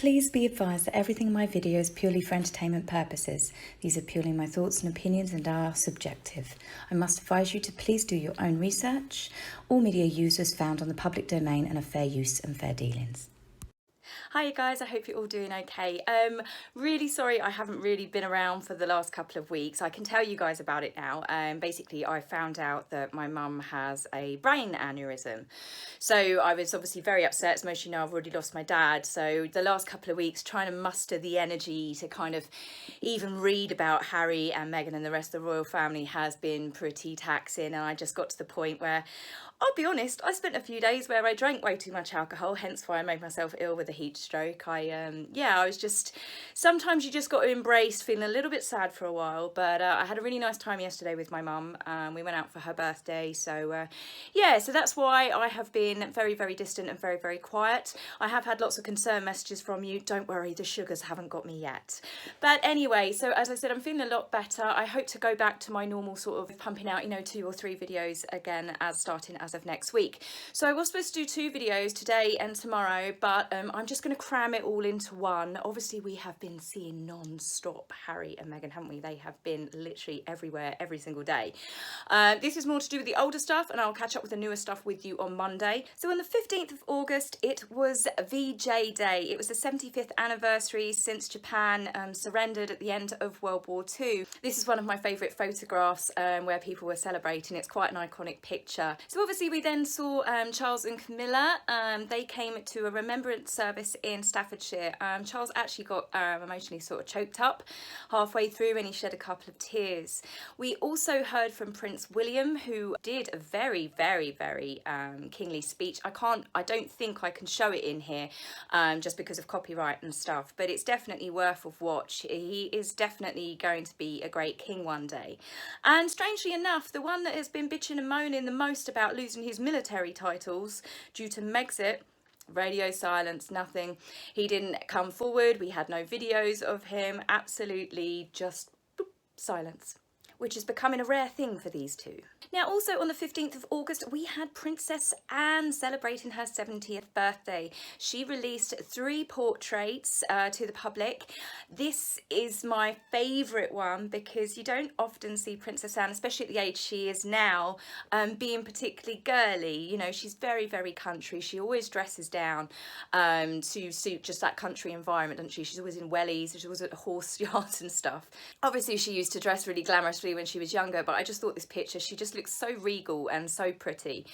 Please be advised that everything in my video is purely for entertainment purposes. These are purely my thoughts and opinions and are subjective. I must advise you to please do your own research. All media users found on the public domain and are fair use and fair dealings. Hi you guys, I hope you're all doing okay. Really sorry I haven't really been around for the last couple of weeks. I can tell you guys about it now. Basically I found out that my mum has a brain aneurysm. So I was obviously very upset, as most of you know I've already lost my dad. So the last couple of weeks trying to muster the energy to kind of even read about Harry and Meghan and the rest of the royal family has been pretty taxing, and I just got to the point where I'll be honest, I spent a few days where I drank way too much alcohol, hence why I made myself ill with a heat stroke. I was just, sometimes you just got to embrace feeling a little bit sad for a while, but I had a really nice time yesterday with my mum. We went out for her birthday, so so that's why I have been very, very distant and very, very quiet. I have had lots of concern messages from you. Don't worry, the sugars haven't got me yet. But anyway, so as I said, I'm feeling a lot better. I hope to go back to my normal sort of pumping out, 2 or 3 videos again starting as of next week. So I was supposed to do 2 videos today and tomorrow, but I'm just going to cram it all into one. Obviously we have been seeing non-stop Harry and Meghan, haven't we? They have been literally everywhere every single day. This is more to do with the older stuff, and I'll catch up with the newer stuff with you on Monday. So on the 15th of August it was VJ Day. It was the 75th anniversary since Japan surrendered at the end of World War II. This is one of my favourite photographs where people were celebrating. It's quite an iconic picture. So obviously we then saw Charles and Camilla. They came to a remembrance service in Staffordshire. Charles actually got emotionally sort of choked up halfway through, and he shed a couple of tears. We also heard from Prince William, who did a very, very, very kingly speech. I don't think I can show it in here just because of copyright and stuff, but it's definitely worth a watch. He is definitely going to be a great king one day. And strangely enough, the one that has been bitching and moaning the most about losing his military titles due to Megxit, radio silence, nothing. He didn't come forward. We had no videos of him. Absolutely just boop, silence, which is becoming a rare thing for these two. Now also on the 15th of August we had Princess Anne celebrating her 70th birthday. She released 3 portraits to the public. This is my favourite one because you don't often see Princess Anne, especially at the age she is now, being particularly girly. She's very, very country. She always dresses down to suit just that country environment, doesn't she? She's always in wellies, she's always at horse yards and stuff. Obviously she used to dress really glamorously when she was younger, but I just thought this picture, she just looks so regal and so pretty.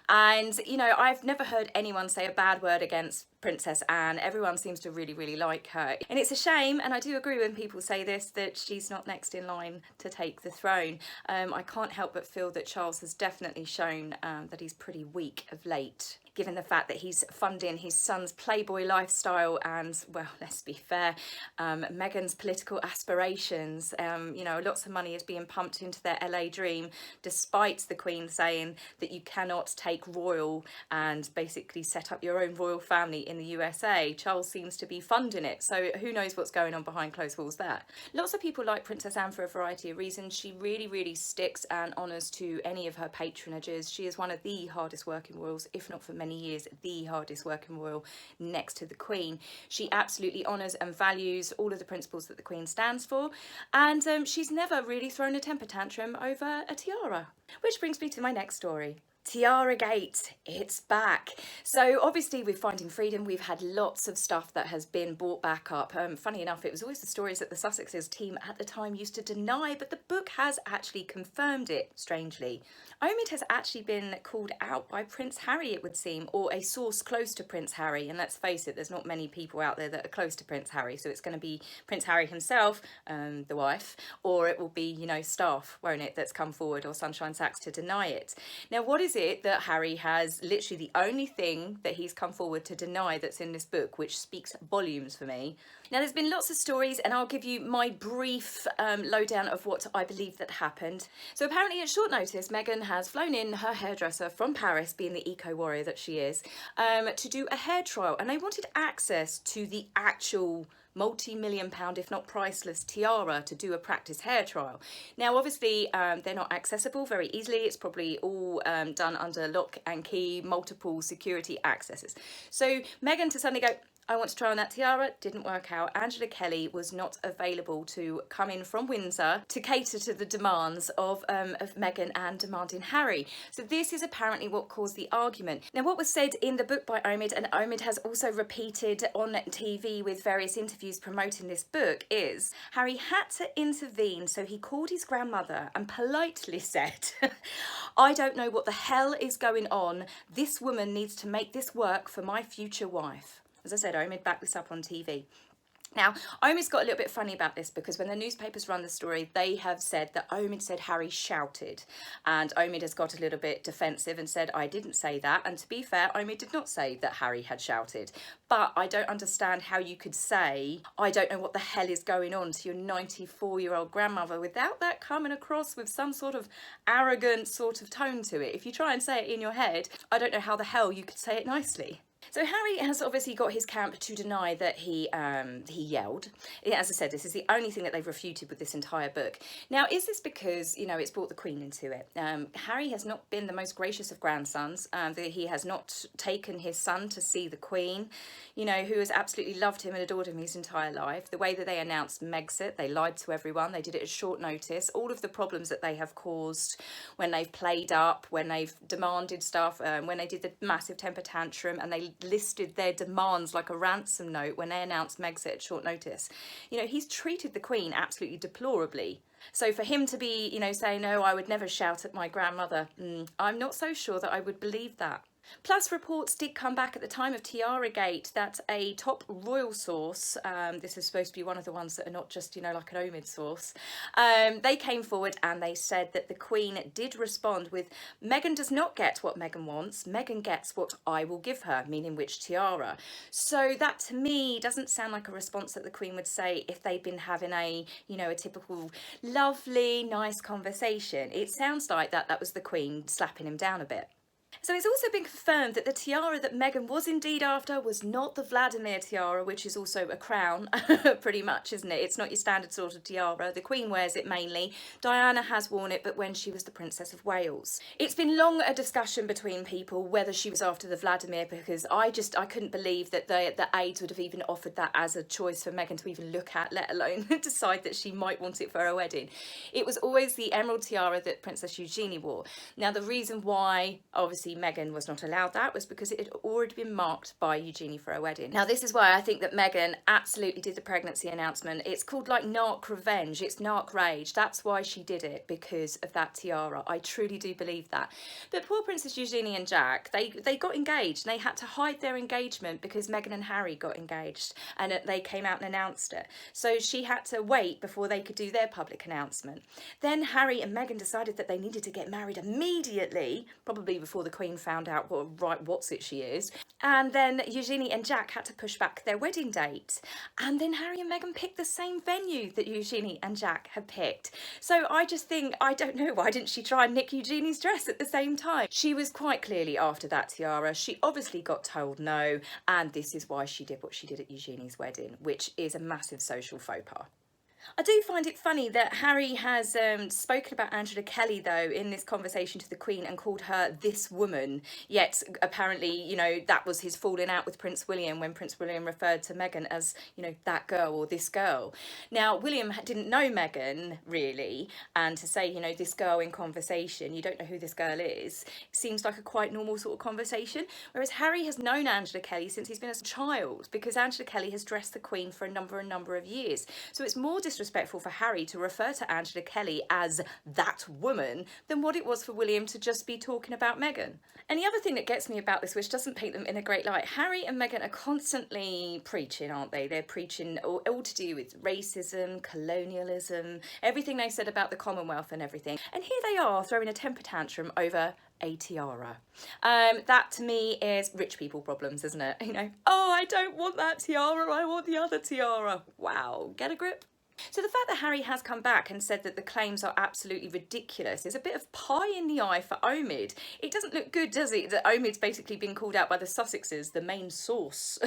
And I've never heard anyone say a bad word against Princess Anne. Everyone seems to really, really like her, and it's a shame, and I do agree when people say this, that she's not next in line to take the throne. I can't help but feel that Charles has definitely shown that he's pretty weak of late, given the fact that he's funding his son's playboy lifestyle and, well, let's be fair, Meghan's political aspirations. Lots of money is being pumped into their LA dream, despite the Queen saying that you cannot take royal and basically set up your own royal family in the USA. Charles seems to be funding it, so who knows what's going on behind closed walls there. Lots of people like Princess Anne for a variety of reasons. She really, really sticks and honours to any of her patronages. She is one of the hardest working royals, if not for many years, the hardest working royal next to the Queen. She absolutely honours and values all of the principles that the Queen stands for, and she's never really thrown a temper tantrum over a tiara. Which brings me to my next story. Tiaragate, it's back. So obviously with Finding Freedom we've had lots of stuff that has been brought back up. Funny enough, it was always the stories that the Sussexes team at the time used to deny, but the book has actually confirmed it, strangely. Omid has actually been called out by Prince Harry, it would seem, or a source close to Prince Harry, and let's face it, there's not many people out there that are close to Prince Harry, so it's going to be Prince Harry himself, the wife, or it will be, staff, won't it, that's come forward, or Sunshine Sachs to deny it. Now what is it that Harry has, literally the only thing that he's come forward to deny that's in this book, which speaks volumes for me. Now there's been lots of stories, and I'll give you my brief lowdown of what I believe that happened. So apparently at short notice Meghan has flown in her hairdresser from Paris, being the eco-warrior that she is, to do a hair trial, and they wanted access to the actual multi-million pound, if not priceless, tiara to do a practice hair trial. Now, obviously, they're not accessible very easily. It's probably all done under lock and key, multiple security accesses. So Meghan to suddenly go, I want to try on that tiara, didn't work out. Angela Kelly was not available to come in from Windsor to cater to the demands of Meghan and demanding Harry. So this is apparently what caused the argument. Now, what was said in the book by Omid, and Omid has also repeated on TV with various interviews promoting this book, is Harry had to intervene, so he called his grandmother and politely said, I don't know what the hell is going on. This woman needs to make this work for my future wife. As I said, Omid backed this up on TV. Now, Omid's got a little bit funny about this because when the newspapers run the story, they have said that Omid said Harry shouted. And Omid has got a little bit defensive and said, I didn't say that. And to be fair, Omid did not say that Harry had shouted. But I don't understand how you could say, I don't know what the hell is going on to your 94-year-old grandmother without that coming across with some sort of arrogant sort of tone to it. If you try and say it in your head, I don't know how the hell you could say it nicely. So Harry has obviously got his camp to deny that he yelled. As I said, this is the only thing that they've refuted with this entire book. Now, is this because, you know, it's brought the Queen into it? Harry has not been the most gracious of grandsons. He has not taken his son to see the Queen, you know, who has absolutely loved him and adored him his entire life. The way that they announced Megxit, they lied to everyone. They did it at short notice. All of the problems that they have caused when they've played up, when they've demanded stuff, when they did the massive temper tantrum and they listed their demands like a ransom note when they announced Megxit at short notice. You know, he's treated the Queen absolutely deplorably. So for him to be, you know, saying, no, I would never shout at my grandmother, I'm not so sure that I would believe that. Plus, reports did come back at the time of Tiaragate that a top royal source, this is supposed to be one of the ones that are not just, you know, like an Omid source, they came forward and they said that the Queen did respond with, Meghan does not get what Meghan wants, Meghan gets what I will give her, meaning which tiara. So that to me doesn't sound like a response that the Queen would say if they'd been having a, you know, a typical lovely, nice conversation. It sounds like that was the Queen slapping him down a bit. So it's also been confirmed that the tiara that Meghan was indeed after was not the Vladimir tiara, which is also a crown, pretty much, isn't it? It's not your standard sort of tiara. The Queen wears it mainly. Diana has worn it, but when she was the Princess of Wales. It's been long a discussion between people whether she was after the Vladimir, because I couldn't believe that the aides would have even offered that as a choice for Meghan to even look at, let alone decide that she might want it for her wedding. It was always the emerald tiara that Princess Eugenie wore. Now, the reason why, obviously, Meghan was not allowed that was because it had already been marked by Eugenie for her wedding. Now, this is why I think that Meghan absolutely did the pregnancy announcement. It's called like narc revenge. It's narc rage. That's why she did it, because of that tiara. I truly do believe that. But poor Princess Eugenie and Jack, they got engaged. They had to hide their engagement because Meghan and Harry got engaged and they came out and announced it. So she had to wait before they could do their public announcement. Then Harry and Meghan decided that they needed to get married immediately, probably before the Queen found out what's it she is. And then Eugenie and Jack had to push back their wedding date. And then Harry and Meghan picked the same venue that Eugenie and Jack had picked. So I just think, I don't know, why didn't she try and nick Eugenie's dress at the same time? She was quite clearly after that tiara. She obviously got told no, and this is why she did what she did at Eugenie's wedding, which is a massive social faux pas. I do find it funny that Harry has spoken about Angela Kelly, though, in this conversation to the Queen and called her this woman. Yet, apparently, you know, that was his falling out with Prince William when Prince William referred to Meghan as, you know, that girl or this girl. Now, William didn't know Meghan, really, and to say, you know, this girl in conversation, you don't know who this girl is, seems like a quite normal sort of conversation. Whereas Harry has known Angela Kelly since he's been a child, because Angela Kelly has dressed the Queen for a number of years. So it's more disrespectful for Harry to refer to Angela Kelly as that woman than what it was for William to just be talking about Meghan. And the other thing that gets me about this, which doesn't paint them in a great light, Harry and Meghan are constantly preaching, aren't they? They're preaching all to do with racism, colonialism, everything they said about the Commonwealth and everything. And here they are throwing a temper tantrum over a tiara. That to me is rich people problems, isn't it? You know, oh, I don't want that tiara, I want the other tiara. Wow, get a grip. So the fact that Harry has come back and said that the claims are absolutely ridiculous is a bit of pie in the eye for Omid. It doesn't look good, does it, that Omid's basically been called out by the Sussexes, the main source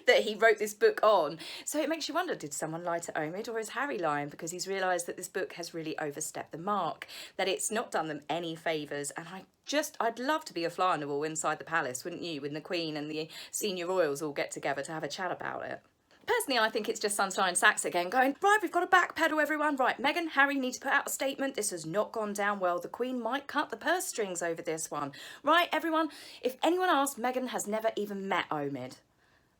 that he wrote this book on. So it makes you wonder, did someone lie to Omid, or is Harry lying because he's realised that this book has really overstepped the mark, that it's not done them any favours? And I'd love to be a fly on the wall inside the palace, wouldn't you, when the Queen and the senior royals all get together to have a chat about it. Personally, I think it's just Sunshine Sacks again going, right, we've got to backpedal everyone. Right, Meghan, Harry need to put out a statement. This has not gone down well. The Queen might cut the purse strings over this one. Right, everyone, if anyone asks, Meghan has never even met Omid.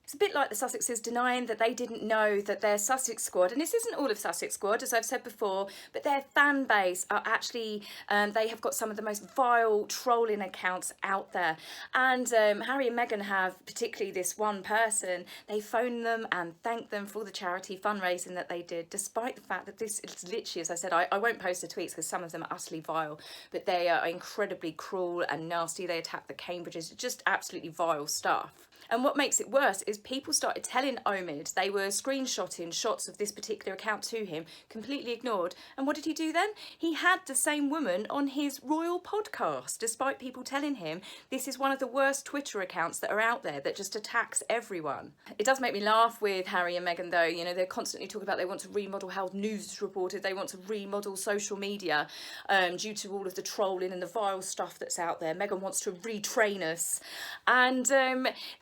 It's a bit like the Sussexes denying that they didn't know that their Sussex squad, and this isn't all of Sussex squad, as I've said before, but their fan base are actually, they have got some of the most vile trolling accounts out there. And Harry and Meghan have, particularly this one person, they phoned them and thanked them for the charity fundraising that they did, despite the fact that this is literally, as I said, I won't post the tweets because some of them are utterly vile, but they are incredibly cruel and nasty. They attack the Cambridges, just absolutely vile stuff. And what makes it worse is people started telling Omid, they were screenshotting shots of this particular account to him, completely ignored. And what did he do then? He had the same woman on his royal podcast, despite people telling him this is one of the worst Twitter accounts that are out there that just attacks everyone. It does make me laugh with Harry and Meghan though, you know, they're constantly talking about they want to remodel how news is reported, they want to remodel social media due to all of the trolling and the vile stuff that's out there. Meghan wants to retrain us. And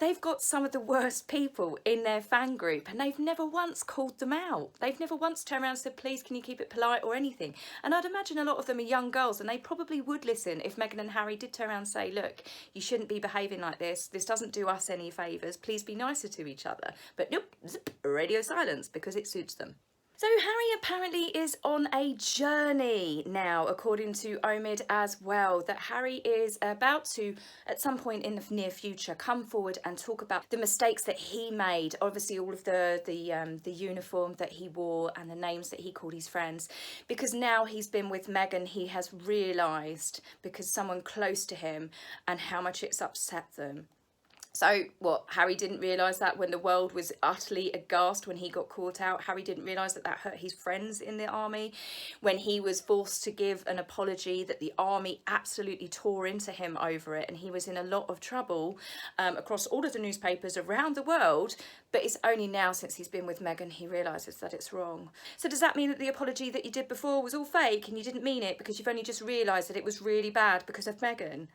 they've got some of the worst people in their fan group and they've never once called them out. They've never once turned around and said, please, can you keep it polite or anything? And I'd imagine a lot of them are young girls and they probably would listen if Meghan and Harry did turn around and say, look, you shouldn't be behaving like this. This doesn't do us any favours. Please be nicer to each other. But nope, zip, radio silence because it suits them. So Harry apparently is on a journey now, according to Omid as well, that Harry is about to, at some point in the near future, come forward and talk about the mistakes that he made. Obviously, all of the uniform that he wore and the names that he called his friends. Because now he's been with Meghan, he has realised, because someone close to him, and how much it's upset them. So, what, Harry didn't realise that when the world was utterly aghast when he got caught out? Harry didn't realise that that hurt his friends in the army? When he was forced to give an apology, that the army absolutely tore into him over it, and he was in a lot of trouble across all of the newspapers around the world, but it's only now since he's been with Meghan he realises that it's wrong. So does that mean that the apology that you did before was all fake and you didn't mean it because you've only just realised that it was really bad because of Meghan?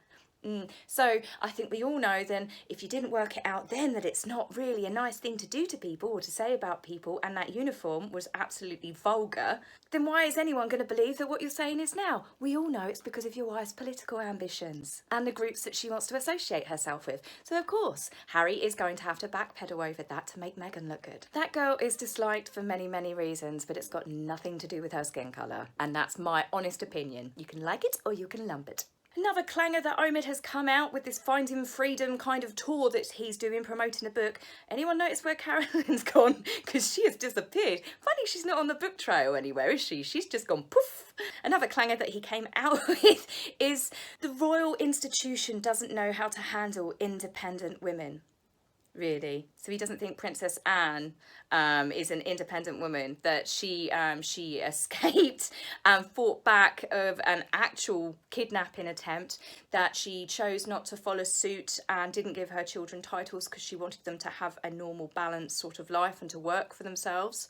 So I think we all know then, if you didn't work it out then, that it's not really a nice thing to do to people or to say about people, and that uniform was absolutely vulgar, then why is anyone going to believe that what you're saying is now? We all know it's because of your wife's political ambitions and the groups that she wants to associate herself with. So of course, Harry is going to have to backpedal over that to make Meghan look good. That girl is disliked for many, many reasons, but it's got nothing to do with her skin colour. And that's my honest opinion. You can like it or you can lump it. Another clanger that Omid has come out with this Finding Freedom kind of tour that he's doing, promoting the book. Anyone notice where Carolyn's gone? Because she has disappeared. Funny she's not on the book trail anywhere, is she? She's just gone poof. Another clanger that he came out with is the royal institution doesn't know how to handle independent women. Really. So he doesn't think Princess Anne is an independent woman, that she escaped and fought back of an actual kidnapping attempt, that she chose not to follow suit and didn't give her children titles because she wanted them to have a normal, balanced sort of life and to work for themselves.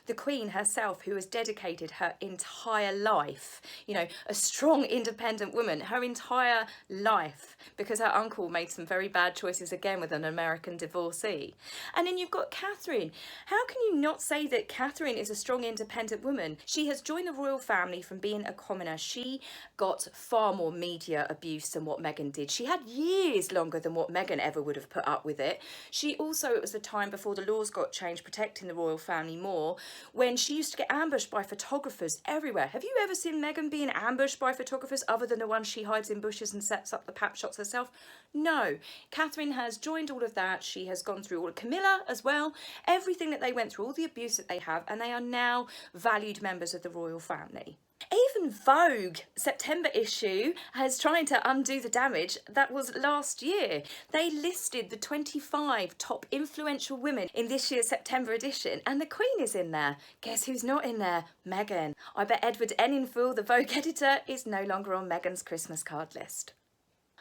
The Queen herself, who has dedicated her entire life, you know, a strong independent woman, her entire life, because her uncle made some very bad choices again with an American divorcee. And then you've got Catherine. How can you not say that Catherine is a strong independent woman? She has joined the royal family from being a commoner. She got far more media abuse than what Meghan did. She had years longer than what Meghan ever would have put up with it. She also, it was the time before the laws got changed protecting the royal family more, when she used to get ambushed by photographers everywhere. Have you ever seen Meghan being ambushed by photographers other than the ones she hides in bushes and sets up the pap shots herself? No. Catherine has joined all of that. She has gone through all of Camilla as well, everything that they went through, all the abuse that they have, and they are now valued members of the royal family. Even Vogue September issue has trying to undo the damage that was last year. They listed the 25 top influential women in this year's September edition, and the Queen is in there. Guess who's not in there? Meghan. I bet Edward Enninful, the Vogue editor, is no longer on Meghan's Christmas card list.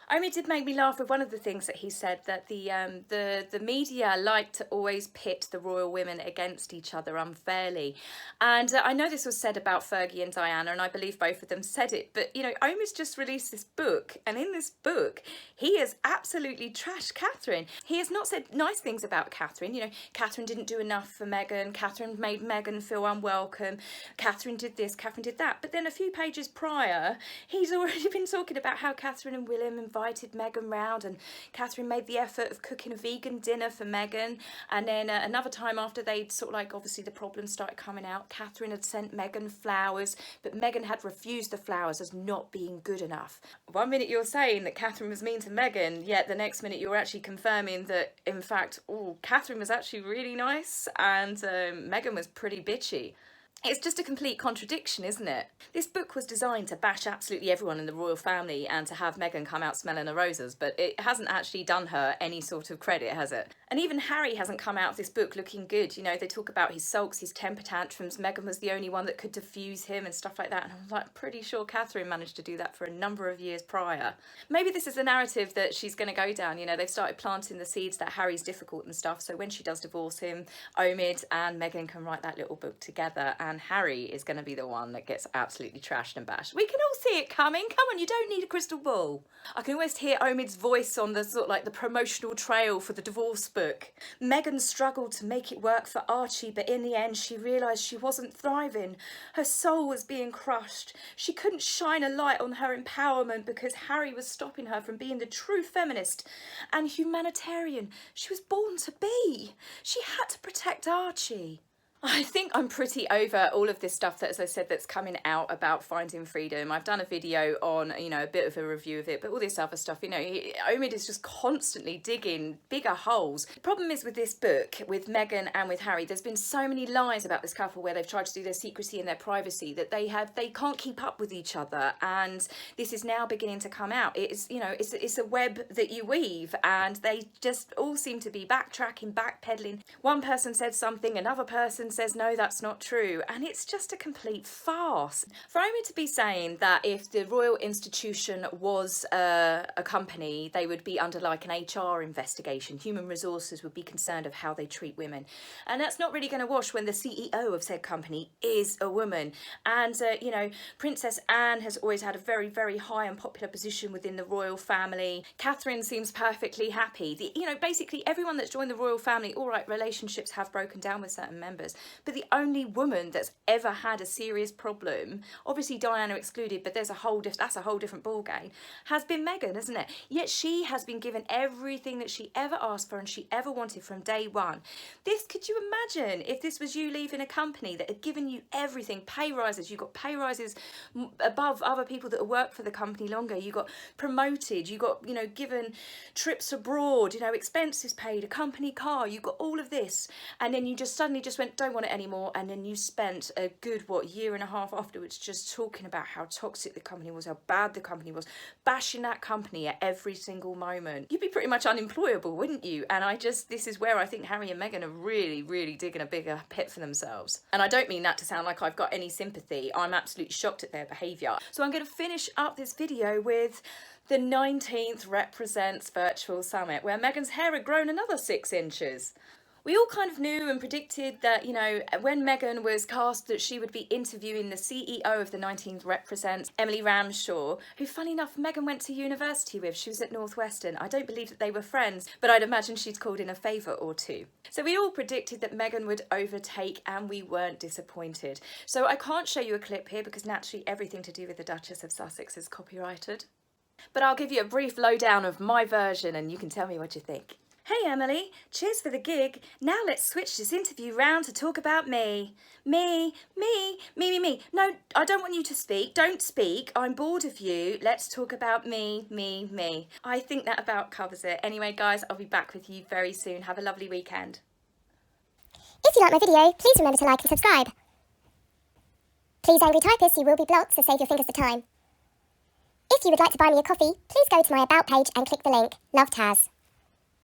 It did make me laugh with one of the things that he said, that the media like to always pit the royal women against each other unfairly. And I know this was said about Fergie and Diana, and I believe both of them said it, but Omid's just released this book, and in this book he has absolutely trashed Catherine. He has not said nice things about Catherine. Catherine didn't do enough for Meghan, Catherine made Meghan feel unwelcome, Catherine did this, Catherine did that. But then a few pages prior, he's already been talking about how Catherine and William invited Meghan round, and Catherine made the effort of cooking a vegan dinner for Meghan. And then another time, after they'd sort of like, obviously the problems started coming out, Catherine had sent Meghan flowers, but Meghan had refused the flowers as not being good enough. One minute you're saying that Catherine was mean to Meghan, yet the next minute you're actually confirming that, in fact, Catherine was actually really nice and Meghan was pretty bitchy. It's just a complete contradiction, isn't it? This book was designed to bash absolutely everyone in the royal family and to have Meghan come out smelling of roses, but it hasn't actually done her any sort of credit, has it? And even Harry hasn't come out of this book looking good. They talk about his sulks, his temper tantrums. Meghan was the only one that could diffuse him and stuff like that. And I'm like, pretty sure Catherine managed to do that for a number of years prior. Maybe this is the narrative that she's going to go down. They've started planting the seeds that Harry's difficult and stuff. So when she does divorce him, Omid and Meghan can write that little book together, and Harry is going to be the one that gets absolutely trashed and bashed. We can all see it coming. Come on, you don't need a crystal ball. I can always hear Omid's voice on the sort of like the promotional trail for the divorce book. Meghan struggled to make it work for Archie, but in the end she realised she wasn't thriving. Her soul was being crushed. She couldn't shine a light on her empowerment because Harry was stopping her from being the true feminist and humanitarian she was born to be. She had to protect Archie. I think I'm pretty over all of this stuff that, as I said, that's coming out about finding freedom. I've done a video on, a bit of a review of it, but all this other stuff, Omid is just constantly digging bigger holes. The problem is with this book, with Meghan and with Harry, there's been so many lies about this couple where they've tried to do their secrecy and their privacy that they can't keep up with each other, and this is now beginning to come out. It's, it's a web that you weave, and they just all seem to be backtracking, backpedaling. One person said something, another person says no, that's not true, and it's just a complete farce. For Omid to be saying that if the royal institution was a company, they would be under like an HR investigation, human resources would be concerned of how they treat women, and that's not really going to wash when the CEO of said company is a woman. And Princess Anne has always had a very, very high and popular position within the royal family. Catherine seems perfectly happy. Basically everyone that's joined the royal family, all right, relationships have broken down with certain members, but the only woman that's ever had a serious problem, obviously Diana excluded, but that's a whole different ballgame, has been Meghan, isn't it? Yet she has been given everything that she ever asked for and she ever wanted from day one. Could you imagine if this was you leaving a company that had given you everything, pay rises, you got pay rises above other people that work for the company longer, you got promoted, you got, given trips abroad, expenses paid, a company car, you got all of this, and then you just suddenly just went, don't want it anymore, and then you spent a good year and a half afterwards just talking about how toxic the company was, how bad the company was, bashing that company at every single moment. You'd be pretty much unemployable, wouldn't you? And this is where I think Harry and Meghan are really, really digging a bigger pit for themselves. And I don't mean that to sound like I've got any sympathy. I'm absolutely shocked at their behaviour. So I'm going to finish up this video with the 19th Represents Virtual Summit, where Meghan's hair had grown another 6 inches. We all kind of knew and predicted that, when Meghan was cast, that she would be interviewing the CEO of the 19th Represents, Emily Ramshaw, who, funny enough, Meghan went to university with. She was at Northwestern. I don't believe that they were friends, but I'd imagine she'd called in a favour or two. So we all predicted that Meghan would overtake, and we weren't disappointed. So I can't show you a clip here because naturally everything to do with the Duchess of Sussex is copyrighted. But I'll give you a brief lowdown of my version and you can tell me what you think. Hey Emily, cheers for the gig. Now let's switch this interview round to talk about me. Me. No, I don't want you to speak. Don't speak. I'm bored of you. Let's talk about me. I think that about covers it. Anyway, guys, I'll be back with you very soon. Have a lovely weekend. If you like my video, please remember to like and subscribe. Please, angry typists, you will be blocked, so save your fingers the time. If you would like to buy me a coffee, please go to my About page and click the link. Love, Taz.